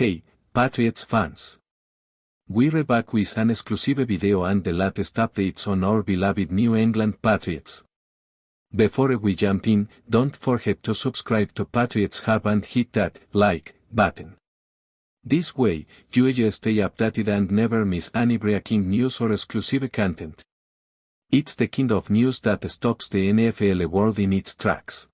Hey, Patriots fans! We're back with an exclusive video and the latest updates on our beloved New England Patriots. Before we jump in, don't forget to subscribe to Patriots Hub and hit that like button. This way, you stay updated and never miss any breaking news or exclusive content. It's the kind of news that stops the NFL world in its tracks.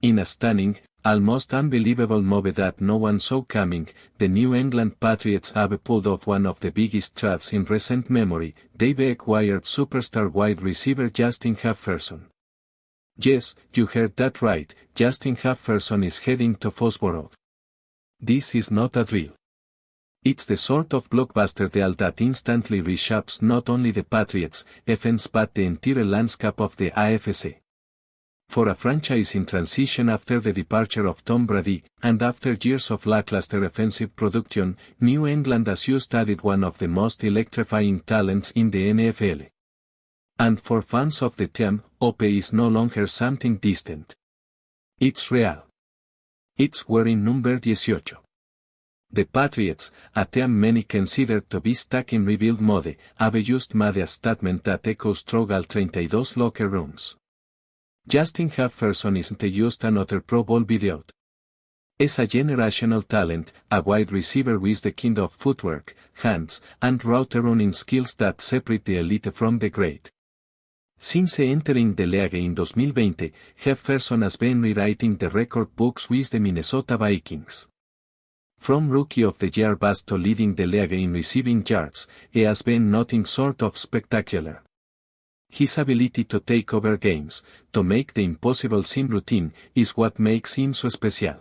In a stunning, almost unbelievable move that no one saw coming, the New England Patriots have pulled off one of the biggest trades in recent memory. They've acquired superstar wide receiver Justin Jefferson. Yes, you heard that right, Justin Jefferson is heading to Foxborough. This is not a drill. It's the sort of blockbuster deal that instantly reshapes not only the Patriots' offense but the entire landscape of the AFC. For a franchise in transition after the departure of Tom Brady, and after years of lackluster offensive production, New England has just added one of the most electrifying talents in the NFL. And for fans of the team, OP is no longer something distant. It's real. It's wearing number 18. The Patriots, a team many consider to be stuck in rebuild mode, have just made a statement that echoes struggle 32 locker rooms. Justin Jefferson isn't just another Pro Bowl videout. He's a generational talent, a wide receiver with the kind of footwork, hands, and route running skills that separate the elite from the great. Since entering the league in 2020, Jefferson has been rewriting the record books with the Minnesota Vikings. From Rookie of the Year bust to leading the league in receiving yards, he has been nothing short of spectacular. His ability to take over games, to make the impossible seem routine, is what makes him so special.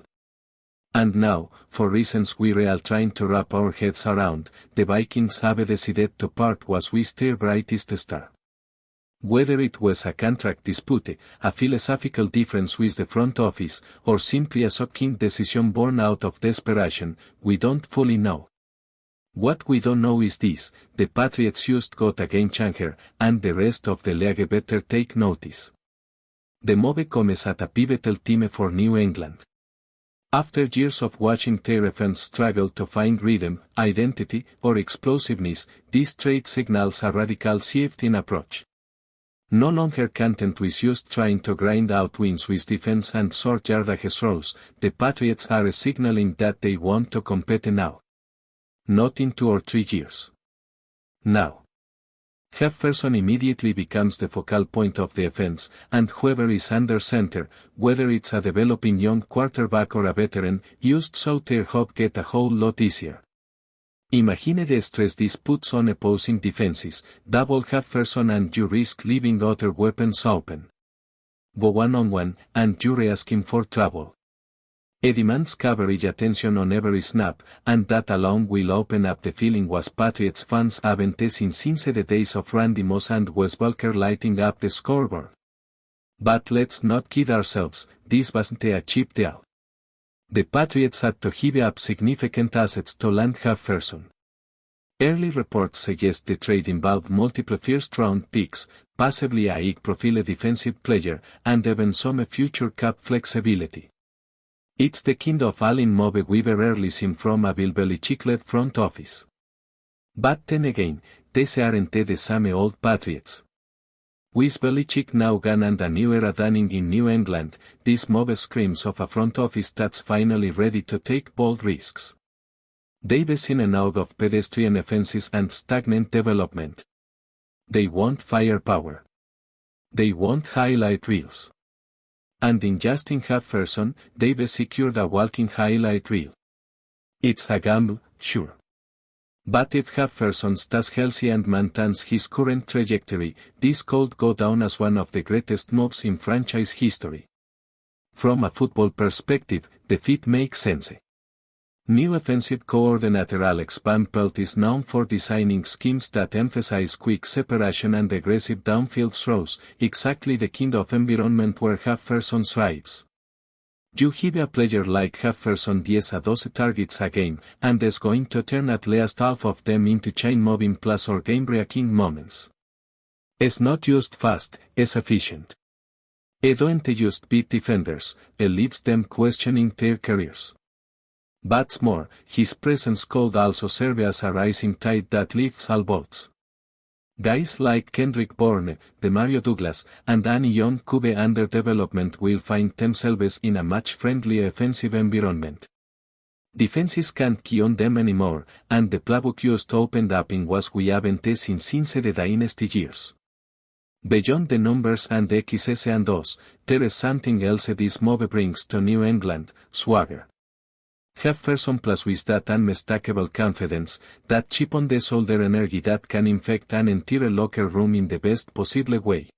And now, for reasons we're all trying to wrap our heads around, the Vikings have decided to part ways with their brightest star. Whether it was a contract dispute, a philosophical difference with the front office, or simply a shocking decision born out of desperation, we don't fully know. What we don't know is this: the Patriots just got a game changer, and the rest of the league better take notice. The move comes at a pivotal time for New England. After years of watching their offense struggle to find rhythm, identity, or explosiveness, this trade signals a radical shift in approach. No longer content with just trying to grind out wins with defense and short yardage throws, the Patriots are signaling that they want to compete now. Not in 2 or 3 years. Now. Jefferson immediately becomes the focal point of the offense, and whoever is under center, whether it's a developing young quarterback or a veteran, just saw their job get a whole lot easier. Imagine the stress this puts on opposing defenses. Double Jefferson and you risk leaving other weapons open. Go one-on-one, and you're asking for trouble. It demands coverage attention on every snap, and that alone will open up the feeling was Patriots fans haven't seen since the days of Randy Moss and Wes Welker lighting up the scoreboard. But let's not kid ourselves, this wasn't a cheap deal. The Patriots had to give up significant assets to land Jefferson. Early reports suggest the trade involved multiple first-round picks, possibly a high-profile defensive player, and even some future cap flexibility. It's the kind of all-in move we've rarely seen from a Bill Belichick-led front office. But then again, these aren't the same old Patriots. With Belichick now gone and a new era dawning in New England, this move screams of a front office that's finally ready to take bold risks. They've seen an out of pedestrian offenses and stagnant development. They want firepower. They want highlight reels. And in Justin Jefferson, they've secured a walking highlight reel. It's a gamble, sure. But if Jefferson stays healthy and maintains his current trajectory, this could go down as one of the greatest moves in franchise history. From a football perspective, the fit makes sense. New offensive coordinator Alex Van Pelt is known for designing schemes that emphasize quick separation and aggressive downfield throws, exactly the kind of environment where Jefferson thrives. You give a player like Jefferson 10 or 12 targets a game, and is going to turn at least half of them into chain-moving plays or game-breaking moments. It's not just fast, it's efficient. It don't just beat defenders, it leaves them questioning their careers. What's more, his presence could also serve as a rising tide that lifts all boats. Guys like Kendrick Bourne, Demario Douglas, and Danny Young Cube under development will find themselves in a much friendlier offensive environment. Defenses can't key on them anymore, and the playbook just opened up in ways we haven't seen since the dynasty years. Beyond the numbers and X's and O's, there is something else this move brings to New England: swagger. Jefferson plus with that unmistakable confidence, that chip on the shoulder energy that can infect an entire locker room in the best possible way.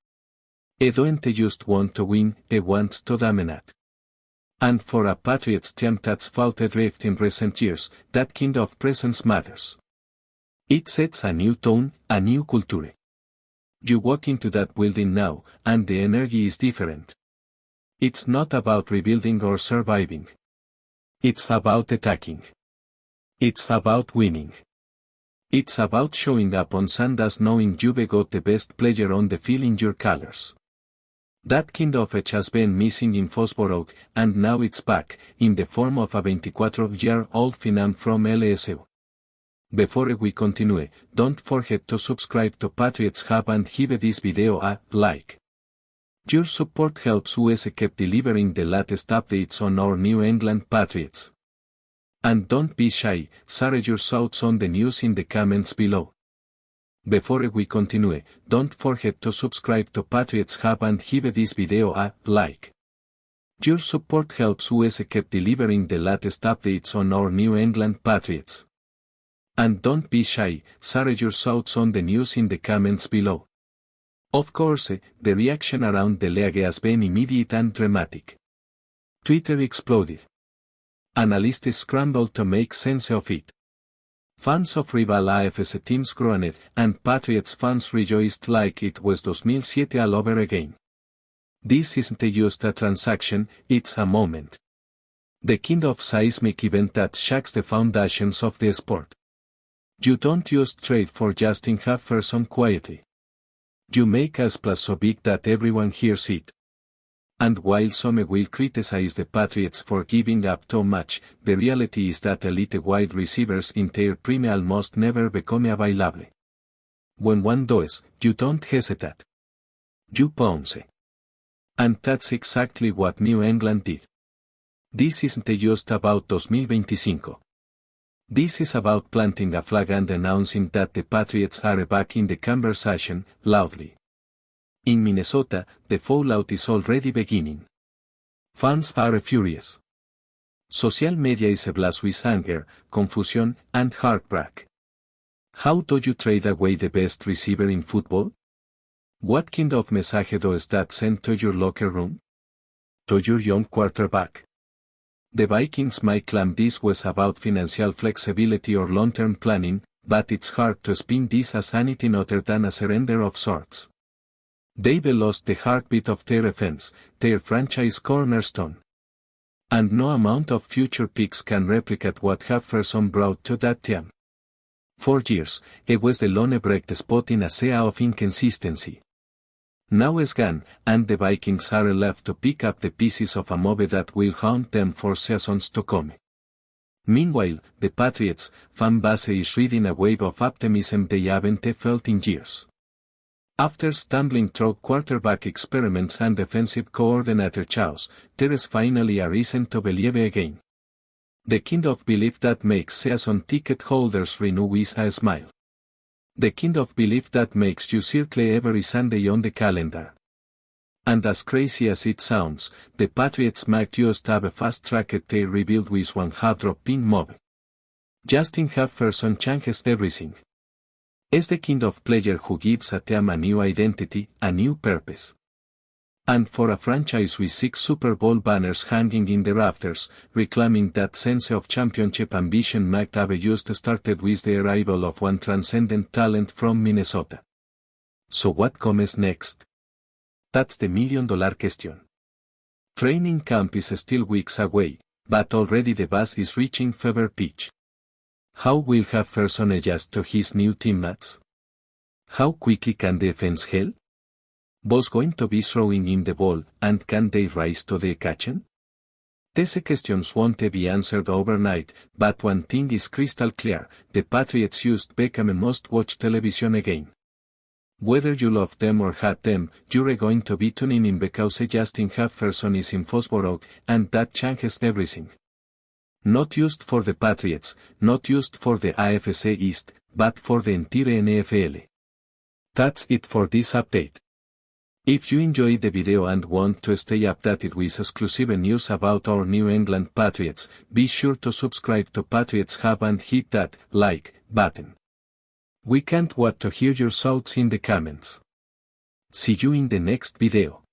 He don't just want to win, he wants to dominate. And for a Patriots team that's fought a drift in recent years, that kind of presence matters. It sets a new tone, a new culture. You walk into that building now, and the energy is different. It's not about rebuilding or surviving. It's about attacking. It's about winning. It's about showing up on Sundays knowing you've got the best player on the field in your colors. That kind of edge has been missing in Foxborough, and now it's back, in the form of a 24-year-old phenom from LSU. Before we continue, don't forget to subscribe to Patriots Hub and give this video a like. Your support helps us keep delivering the latest updates on our New England Patriots. And don't be shy, share your thoughts on the news in the comments below. Before we continue, don't forget to subscribe to Patriots Hub and give this video a like. Your support helps us keep delivering the latest updates on our New England Patriots. And don't be shy, share your thoughts on the news in the comments below. Of course, the reaction around the league has been immediate and dramatic. Twitter exploded. Analysts scrambled to make sense of it. Fans of rival AFC teams groaned, and Patriots fans rejoiced like it was 2007 all over again. This isn't just a transaction, it's a moment. The kind of seismic event that shakes the foundations of the sport. You don't just trade for Justin Jefferson quietly. You make a splash so big that everyone hears it. And while some will criticize the Patriots for giving up too much, the reality is that elite wide receivers in their prime almost never become available. When one does, you don't hesitate. You pounce. And that's exactly what New England did. This isn't just about 2025. This is about planting a flag and announcing that the Patriots are back in the conversation, loudly. In Minnesota, the fallout is already beginning. Fans are furious. Social media is ablaze with anger, confusion, and heartbreak. How do you trade away the best receiver in football? What kind of message does that send to your locker room? To your young quarterback? The Vikings might claim this was about financial flexibility or long-term planning, but it's hard to spin this as anything other than a surrender of sorts. They've lost the heartbeat of their offense, their franchise cornerstone. And no amount of future picks can replicate what Jefferson brought to that team. For years, it was the lone bright spot in a sea of inconsistency. Now it's gone, and the Vikings are left to pick up the pieces of a move that will haunt them for seasons to come. Meanwhile, the Patriots fan base is riding a wave of optimism they haven't felt in years. After stumbling through quarterback experiments and defensive coordinator chaos, there is finally a reason to believe again. The kind of belief that makes season ticket holders renew with a smile. The kind of belief that makes you circle every Sunday on the calendar. And as crazy as it sounds, the Patriots might just have a fast-tracked their rebuild with one hard-dropping move. Justin Jefferson changes everything. Is the kind of player who gives a team a new identity, a new purpose. And for a franchise with 6 Super Bowl banners hanging in the rafters, reclaiming that sense of championship ambition might have just started with the arrival of one transcendent talent from Minnesota. So what comes next? That's the million-dollar question. Training camp is still weeks away, but already the buzz is reaching fever pitch. How will Jefferson adjust to his new teammates? How quickly can the defense heal? Who's going to be throwing him the ball, and can they rise to the occasion? These questions won't be answered overnight, but one thing is crystal clear, the Patriots used become a must-watch television again. Whether you love them or hate them, you're going to be tuning in because Justin Jefferson is in Foxborough, and that changes everything. Not used for the Patriots, not used for the AFC East, but for the entire NFL. That's it for this update. If you enjoyed the video and want to stay updated with exclusive news about our New England Patriots, be sure to subscribe to Patriots Hub and hit that like button. We can't wait to hear your thoughts in the comments. See you in the next video.